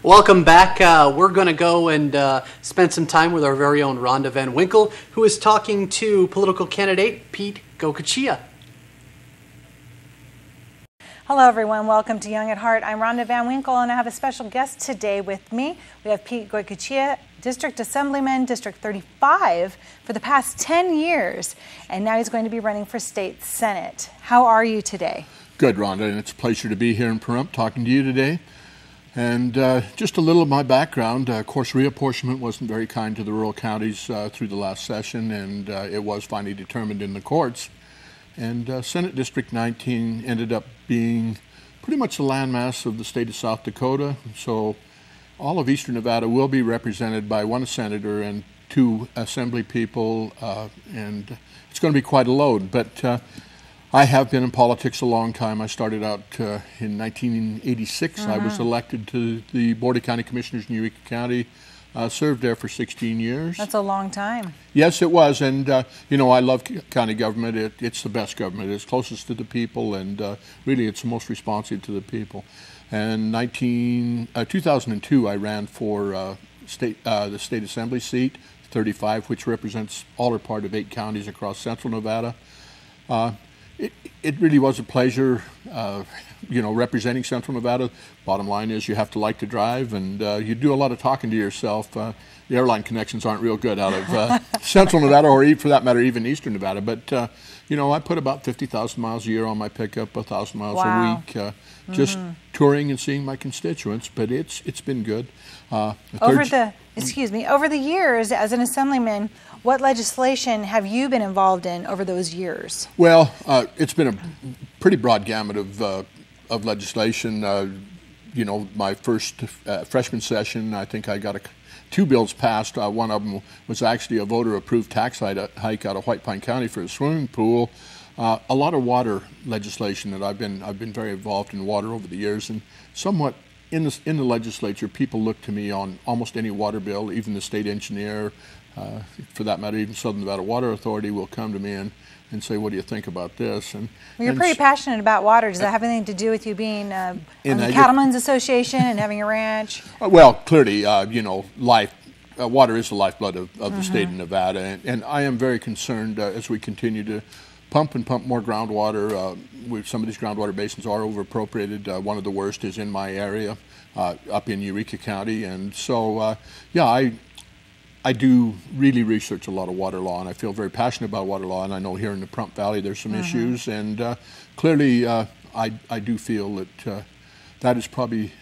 Welcome back. We're going to go and spend some time with our very own Rhonda Van Winkle, who is talking to political candidate Pete Goicoechea. Hello everyone, welcome to Young at Heart. I'm Rhonda Van Winkle and I have a special guest today with me. We have Pete Goicoechea, District Assemblyman, District 35 for the past 10 years, and now he's going to be running for State Senate. How are you today? Good, Rhonda, and it's a pleasure to be here in Pahrump talking to you today. And just a little of my background. Of course, reapportionment wasn't very kind to the rural counties through the last session, and it was finally determined in the courts. And Senate District 19 ended up being pretty much the landmass of the state of South Dakota. So all of eastern Nevada will be represented by one senator and two assembly people, and it's going to be quite a load. But I have been in politics a long time. I started out in 1986. I was elected to the Board of County Commissioners in Eureka County. Served there for 16 years. That's a long time. Yes, it was. And, you know, I love county government. It's the best government. It's closest to the people, and really it's the most responsive to the people. And 2002, I ran for the State Assembly seat, 35, which represents all or part of 8 counties across central Nevada. It really was a pleasure, you know, representing Central Nevada. Bottom line is you have to like to drive, and you do a lot of talking to yourself. The airline connections aren't real good out of Central Nevada, or for that matter, even Eastern Nevada. But, you know, I put about 50,000 miles a year on my pickup, 1,000 miles a week, just touring and seeing my constituents. But it's been good. Over the years as an assemblyman, what legislation have you been involved in over those years? Well, it's been a pretty broad gamut of legislation. You know, my first freshman session, I think I got 2 bills passed. One of them was actually a voter-approved tax hike out of White Pine County for a swimming pool. A lot of water legislation that I've been very involved in water over the years, and somewhat in the legislature, people look to me on almost any water bill. Even the state engineer, for that matter, even Southern Nevada Water Authority will come to me and say, what do you think about this? And you're pretty passionate about water. Does that have anything to do with you being on the Cattlemen's Association and having a ranch? Well, clearly, you know, water is the lifeblood of the state of Nevada. And I am very concerned as we continue to pump more groundwater. Some of these groundwater basins are over-appropriated. One of the worst is in my area, up in Eureka County. And so, yeah, I do really research a lot of water law, and I feel very passionate about water law, and I know here in the Pahrump Valley there's some issues, and clearly I do feel that that is probably,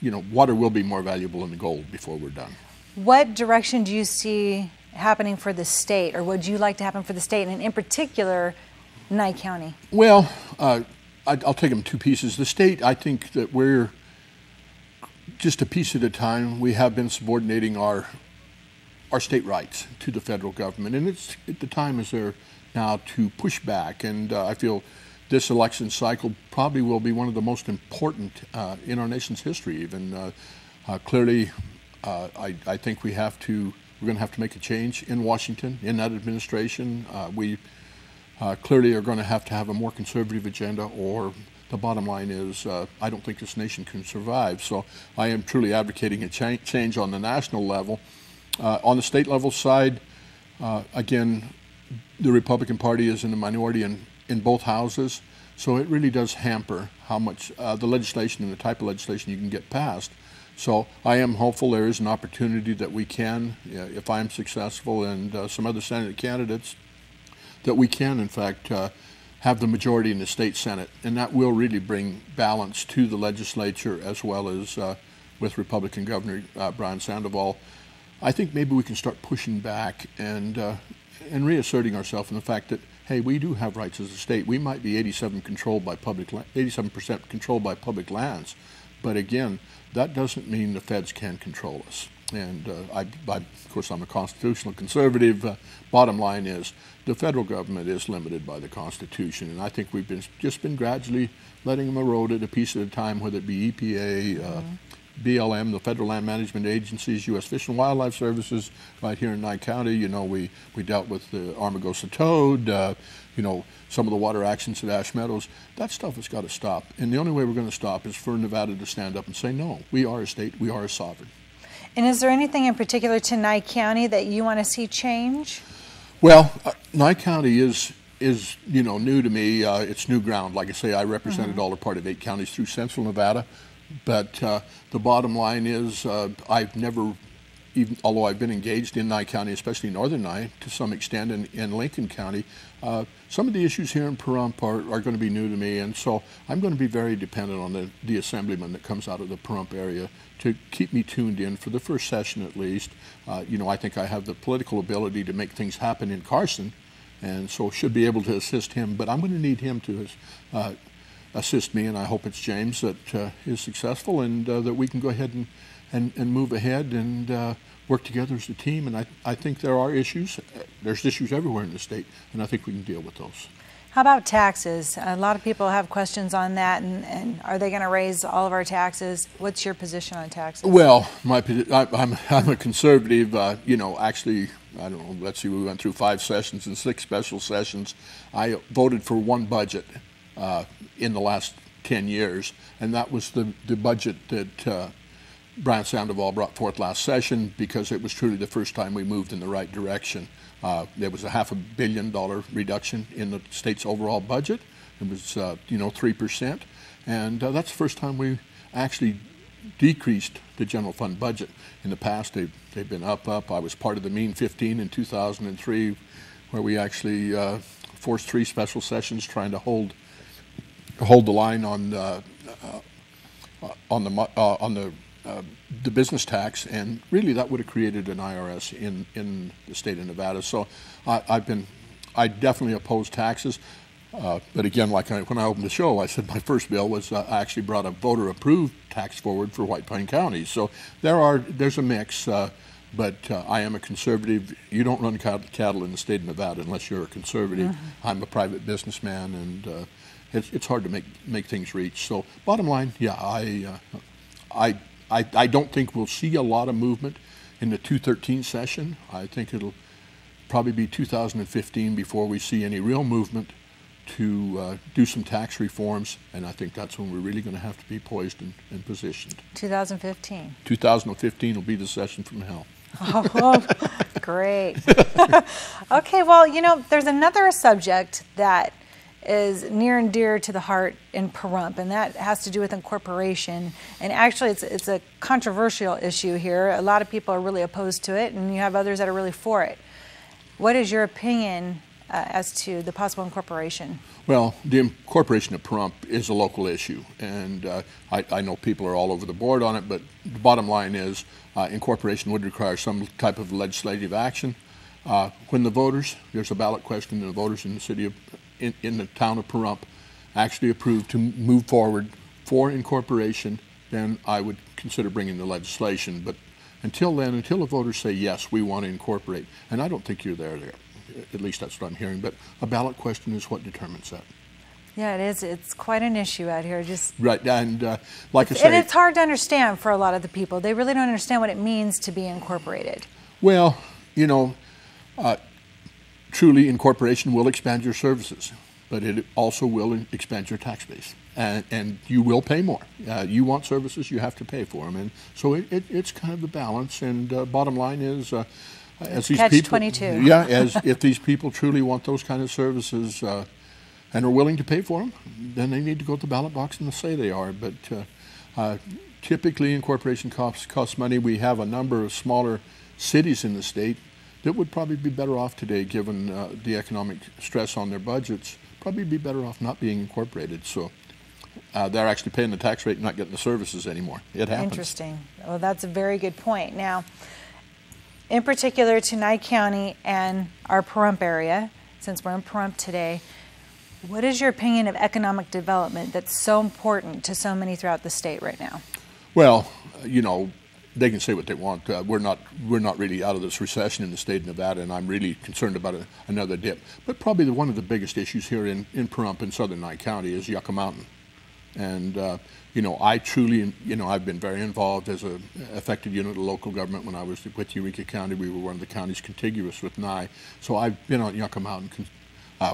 you know, water will be more valuable than gold before we're done. What direction do you see happening for the state, or would you like to happen for the state, and in particular, Nye County? Well, I'll take them 2 pieces. The state, I think that we're just a piece at a time. We have been subordinating our state rights to the federal government, and the time is there now to push back, and I feel this election cycle probably will be one of the most important in our nation's history even. Clearly, I think we're going to have to make a change in Washington, in that administration. We clearly are going to have a more conservative agenda, or the bottom line is I don't think this nation can survive. So I am truly advocating a change on the national level. On the state level side, again, the Republican Party is in the minority in both houses, so it really does hamper how much the legislation and the type of legislation you can get passed. So I am hopeful there is an opportunity that we can, if I'm successful and some other Senate candidates, that we can, in fact, have the majority in the state Senate, and that will really bring balance to the legislature as well as with Republican Governor Brian Sandoval. I think maybe we can start pushing back and reasserting ourselves in the fact that, hey, we do have rights as a state. We might be 87% controlled by public lands, but again, that doesn't mean the feds can control us. And of course, I'm a constitutional conservative. Bottom line is the federal government is limited by the Constitution, and I think we've just been gradually letting them erode it a piece at a time, whether it be EPA, BLM, the Federal Land Management Agencies, U.S. Fish and Wildlife Services, right here in Nye County. You know, we dealt with the Armagosa toad. some of the water actions at Ash Meadows. That stuff has got to stop. And the only way we're going to stop is for Nevada to stand up and say, no, we are a state, we are a sovereign. And is there anything in particular to Nye County that you want to see change? Well, Nye County is new to me. It's new ground. Like I say, I represented all or part of 8 counties through Central Nevada. But the bottom line is I've never, even although I've been engaged in Nye County, especially Northern Nye to some extent, in Lincoln County, some of the issues here in Pahrump are going to be new to me, and so I'm going to be very dependent on the assemblyman that comes out of the Pahrump area to keep me tuned in for the first session at least. I think I have the political ability to make things happen in Carson, and so should be able to assist him, but I'm going to need him to assist me, and I hope it's James that is successful, and that we can go ahead and move ahead and work together as a team. And I think there are issues. There's issues everywhere in the state, and I think we can deal with those. How about taxes? A lot of people have questions on that, and are they going to raise all of our taxes? What's your position on taxes? Well, I'm a conservative. Actually, I don't know. Let's see. We went through 5 sessions and 6 special sessions. I voted for one budget in the last 10 years, and that was the budget that Brian Sandoval brought forth last session, because it was truly the first time we moved in the right direction. There was a $500 million reduction in the state's overall budget. It was 3%, and that's the first time we actually decreased the general fund budget. In the past, they've been up. I was part of the Mean 15 in 2003, where we actually forced 3 special sessions trying to hold the line on the business tax, and really that would have created an IRS in the state of Nevada. So I definitely oppose taxes. But again, when I opened the show, I said my first bill was I actually brought a voter-approved tax forward for White Pine County. So there's a mix. But I am a conservative. You don't run cattle in the state of Nevada unless you're a conservative. I'm a private businessman, and it's hard to make things reach. So bottom line, yeah, I don't think we'll see a lot of movement in the 213 session. I think it'll probably be 2015 before we see any real movement to do some tax reforms, and I think that's when we're really going to have to be poised and positioned. 2015. 2015 will be the session from hell. Oh, great. Okay, well, there's another subject that is near and dear to the heart in Pahrump, and that has to do with incorporation. And actually, it's a controversial issue here. A lot of people are really opposed to it, and you have others that are really for it. What is your opinion as to the possible incorporation? Well, the incorporation of Pahrump is a local issue, and I know people are all over the board on it, but the bottom line is incorporation would require some type of legislative action. When the voters, there's a ballot question, and the voters in the city of, in the town of Pahrump actually approved to move forward for incorporation, then I would consider bringing the legislation. But until then, until the voters say, yes, we want to incorporate, and I don't think you're there. At least that's what I'm hearing, but a ballot question is what determines that. Yeah, it is. It's quite an issue out here. Right, and like I say, and it's hard to understand for a lot of the people. They really don't understand what it means to be incorporated. Well, truly incorporation will expand your services, but it also will expand your tax base, and you will pay more. You want services, you have to pay for them, and so it's kind of the balance. And bottom line is, as these people, Catch-22. Yeah, as if these people truly want those kind of services and are willing to pay for them, then they need to go to the ballot box and say they are. But typically, incorporation costs money. We have a number of smaller cities in the state that would probably be better off today, given the economic stress on their budgets. Probably be better off not being incorporated. So they're actually paying the tax rate and not getting the services anymore. It happens. Interesting. Well, that's a very good point. Now, in particular to Nye County and our Pahrump area, since we're in Pahrump today, what is your opinion of economic development that's so important to so many throughout the state right now? Well, they can say what they want. We're not really out of this recession in the state of Nevada, and I'm really concerned about another dip. But probably one of the biggest issues here in Pahrump in southern Nye County is Yucca Mountain. And, I truly, I've been very involved as an affected unit of local government. When I was with Eureka County, we were one of the counties contiguous with Nye. So I've been on Yucca Mountain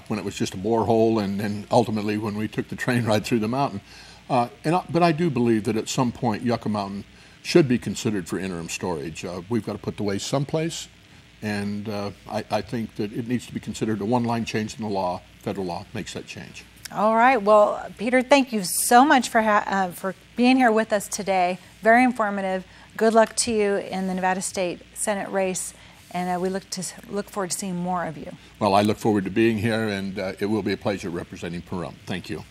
when it was just a borehole, and then ultimately when we took the train ride through the mountain. But I do believe that at some point Yucca Mountain should be considered for interim storage. We've got to put the waste someplace, and I think that it needs to be considered. A one-line change in the law, federal law, makes that change. All right. Well, Peter, thank you so much for being here with us today. Very informative. Good luck to you in the Nevada State Senate race, and we look forward to seeing more of you. Well, I look forward to being here, and it will be a pleasure representing Pahrump. Thank you.